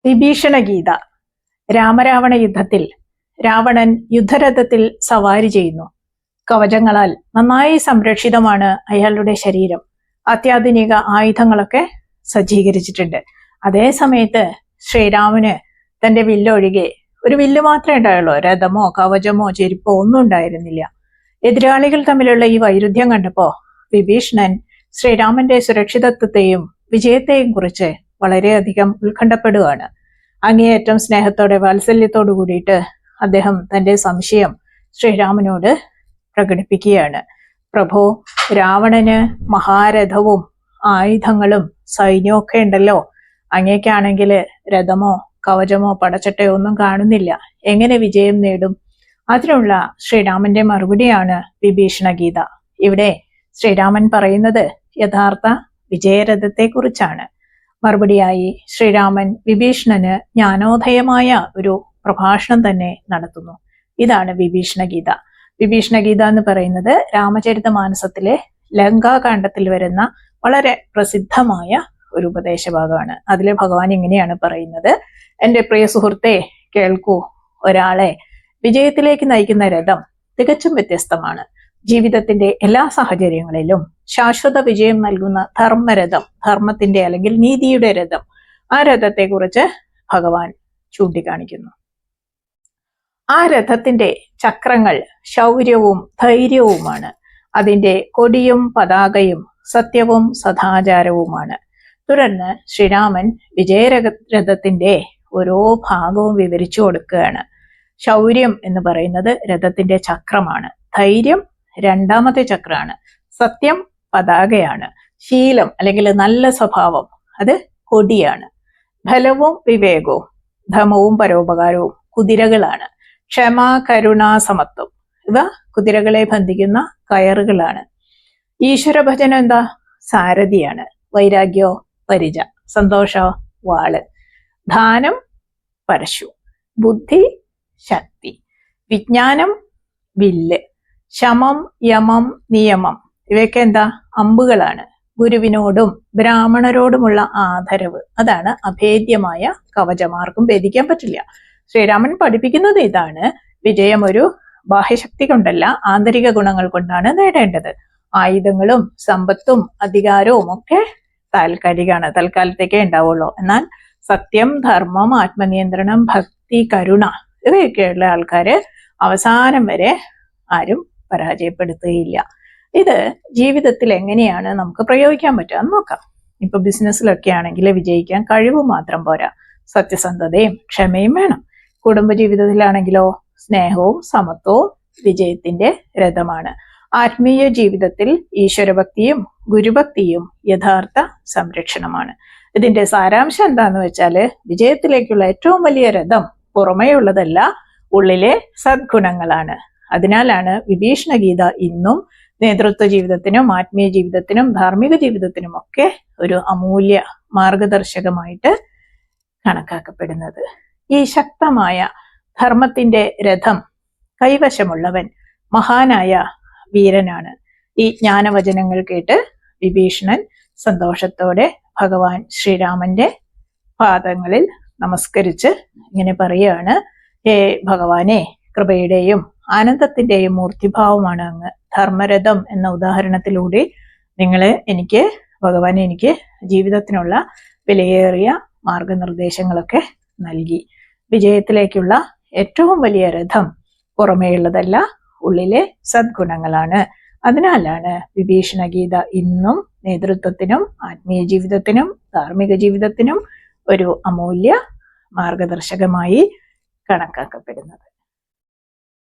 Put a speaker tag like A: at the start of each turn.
A: വിഭീഷണ ഗീത. രാമരാവണ യുദ്ധത്തിൽ രാവണൻ യുദ്ധരഥത്തിൽ സവാരി ചെയ്യുന്നു. കവചങ്ങളാൽ നന്നായി സംരക്ഷിതമാണ് അയാളുടെ ശരീരം. അത്യാധുനിക ആയുധങ്ങളൊക്കെ സജ്ജീകരിച്ചിട്ടുണ്ട്. അതേ സമയത്ത് ശ്രീരാമന് തന്റെ വില്ലൊഴികെ ഒരു വില്ല് മാത്രമേ ഉണ്ടായുള്ളൂ. രഥമോ കവചമോ ചെരുപ്പോ ഒന്നും ഉണ്ടായിരുന്നില്ല. എതിരാളികൾ തമ്മിലുള്ള ഈ വൈരുദ്ധ്യം കണ്ടപ്പോ വിഭീഷണൻ ശ്രീരാമന്റെ സുരക്ഷിതത്വത്തെയും വിജയത്തെയും കുറിച്ച് വളരെയധികം ഉത്കണ്ഠപ്പെടുകയാണ്. അങ്ങേയറ്റം സ്നേഹത്തോടെ വാത്സല്യത്തോടു കൂടിയിട്ട് അദ്ദേഹം തന്റെ സംശയം ശ്രീരാമനോട് പ്രകടിപ്പിക്കുകയാണ്. പ്രഭു, രാവണന് മഹാരഥവും ആയുധങ്ങളും സൈന്യമൊക്കെ ഉണ്ടല്ലോ. അങ്ങേക്കാണെങ്കിൽ രഥമോ കവചമോ പടച്ചട്ടയോ ഒന്നും കാണുന്നില്ല. എങ്ങനെ വിജയം നേടും? അതിനുള്ള ശ്രീരാമന്റെ മറുപടിയാണ് വിഭീഷണ ഗീത. ഇവിടെ ശ്രീരാമൻ പറയുന്നത് യഥാർത്ഥ വിജയരഥത്തെ കുറിച്ചാണ്. മറുപടിയായി ശ്രീരാമൻ വിഭീഷണന് ജ്ഞാനോദയമായ ഒരു പ്രഭാഷണം തന്നെ നടത്തുന്നു. ഇതാണ് വിഭീഷണ ഗീത. വിഭീഷണ ഗീത എന്ന് പറയുന്നത് രാമചരിതമാനസത്തിലെ ലങ്കാകാണ്ഡത്തിൽ വരുന്ന വളരെ പ്രസിദ്ധമായ ഒരു ഉപദേശഭാഗമാണ്. അതിലെ ഭഗവാൻ ഇങ്ങനെയാണ് പറയുന്നത്: എൻ്റെ പ്രിയ സുഹൃത്തെ, കേൾക്കൂ. ഒരാളെ വിജയത്തിലേക്ക് നയിക്കുന്ന രഥം തികച്ചും വ്യത്യസ്തമാണ്. ജീവിതത്തിന്റെ എല്ലാ സാഹചര്യങ്ങളിലും ശാശ്വത വിജയം നൽകുന്ന ധർമ്മരഥം, ധർമ്മത്തിന്റെ അല്ലെങ്കിൽ നീതിയുടെ രഥം, ആ രഥത്തെ കുറിച്ച് ഭഗവാൻ ചൂണ്ടിക്കാണിക്കുന്നു. ആ രഥത്തിന്റെ ചക്രങ്ങൾ ശൗര്യവും ധൈര്യവുമാണ്. അതിന്റെ കൊടിയും പതാകയും സത്യവും സദാചാരവുമാണ്. തുടർന്ന് ശ്രീരാമൻ വിജയരഥത്തിന്റെ ഓരോ ഭാഗവും വിവരിച്ചു കൊടുക്കുകയാണ്. ശൗര്യം എന്ന് പറയുന്നത് രഥത്തിന്റെ ചക്രമാണ്. ധൈര്യം രണ്ടാമത്തെ ചക്രമാണ്. സത്യം പതാകയാണ്. ശീലം അല്ലെങ്കിൽ നല്ല സ്വഭാവം അത് കൊടിയാണ്. ഫലവും വിവേകവും ധമവും പരോപകാരവും കുതിരകളാണ്. ക്ഷമ, കരുണ, സമത്വം ഇവ കുതിരകളെ ബന്ധിക്കുന്ന കയറുകളാണ്. ഈശ്വരഭജനം എന്താ? സാരഥിയാണ്. വൈരാഗ്യോ പരിച, സന്തോഷോ വാള്, ദാനം പരശു, ബുദ്ധി ശക്തി, വിജ്ഞാനം വില്ല്, ശമം യമം നിയമം ഇവയൊക്കെ എന്താ? അമ്പുകളാണ്. ഗുരുവിനോടും ബ്രാഹ്മണരോടുമുള്ള ആദരവ് അതാണ് അഭേദ്യമായ കവചമാർക്കും ഭേദിക്കാൻ പറ്റില്ല. ശ്രീരാമൻ പഠിപ്പിക്കുന്നത് ഇതാണ്: വിജയം ഒരു ബാഹ്യശക്തി കൊണ്ടല്ല, ആന്തരിക ഗുണങ്ങൾ കൊണ്ടാണ് നേടേണ്ടത്. ആയുധങ്ങളും സമ്പത്തും അധികാരവും ഒക്കെ താൽക്കാലികമാണ്, തൽക്കാലത്തേക്കേ ഉണ്ടാവുള്ളൂ. എന്നാൽ സത്യം, ധർമ്മം, ആത്മനിയന്ത്രണം, ഭക്തി, കരുണ ഇവയൊക്കെയുള്ള ആൾക്കാര് അവസാനം വരെ ആരും പരാജയപ്പെടുത്തുകയില്ല. ഇത് ജീവിതത്തിൽ എങ്ങനെയാണ് നമുക്ക് പ്രയോഗിക്കാൻ പറ്റുക എന്ന് നോക്കാം. ഇപ്പൊ ബിസിനസ്സിലൊക്കെ ആണെങ്കിൽ വിജയിക്കാൻ കഴിവ് മാത്രം പോരാ, സത്യസന്ധതയും ക്ഷമയും വേണം. കുടുംബജീവിതത്തിലാണെങ്കിലോ സ്നേഹവും സമത്വവും വിജയത്തിന്റെ രഥമാണ്. ആത്മീയ ജീവിതത്തിൽ ഈശ്വരഭക്തിയും ഗുരുഭക്തിയും യഥാർത്ഥ സംരക്ഷണമാണ്. ഇതിന്റെ സാരാംശം എന്താന്ന് വെച്ചാല് വിജയത്തിലേക്കുള്ള ഏറ്റവും വലിയ രഥം പുറമേയുള്ളതല്ല, ഉള്ളിലെ സദ്ഗുണങ്ങളാണ്. അതിനാലാണ് വിഭീഷണ ഗീത ഇന്നും നേതൃത്വ ജീവിതത്തിനും ആത്മീയ ജീവിതത്തിനും ധാർമ്മിക ജീവിതത്തിനും ഒക്കെ ഒരു അമൂല്യ മാർഗദർശകമായിട്ട് കണക്കാക്കപ്പെടുന്നത്. ഈ ശക്തമായ ധർമ്മത്തിന്റെ രഥം കൈവശമുള്ളവൻ മഹാനായ വീരനാണ്. ഈ ജ്ഞാനവചനങ്ങൾ കേട്ട് വിഭീഷണൻ സന്തോഷത്തോടെ ഭഗവാൻ ശ്രീരാമന്റെ പാദങ്ങളിൽ നമസ്കരിച്ച് ഇങ്ങനെ പറയുകയാണ്: ഹേ ഭഗവാനെ, കൃപയുടെയും ആനന്ദത്തിന്റെയും മൂർത്തിഭാവമാണ് അങ്ങ്. ധർമ്മരഥം എന്ന ഉദാഹരണത്തിലൂടെ ഭഗവാൻ എനിക്ക് ജീവിതത്തിനുള്ള വിലയേറിയ മാർഗനിർദ്ദേശങ്ങളൊക്കെ നൽകി. വിജയത്തിലേക്കുള്ള ഏറ്റവും വലിയ രഥം പുറമേയുള്ളതല്ല, ഉള്ളിലെ സദ്ഗുണങ്ങളാണ്. അതിനാലാണ് വിഭീഷണ ഗീത ഇന്നും നേതൃത്വത്തിനും ആത്മീയ ജീവിതത്തിനും ധാർമ്മിക ജീവിതത്തിനും ഒരു അമൂല്യ മാർഗദർശകമായി കണക്കാക്കപ്പെടുന്നത്.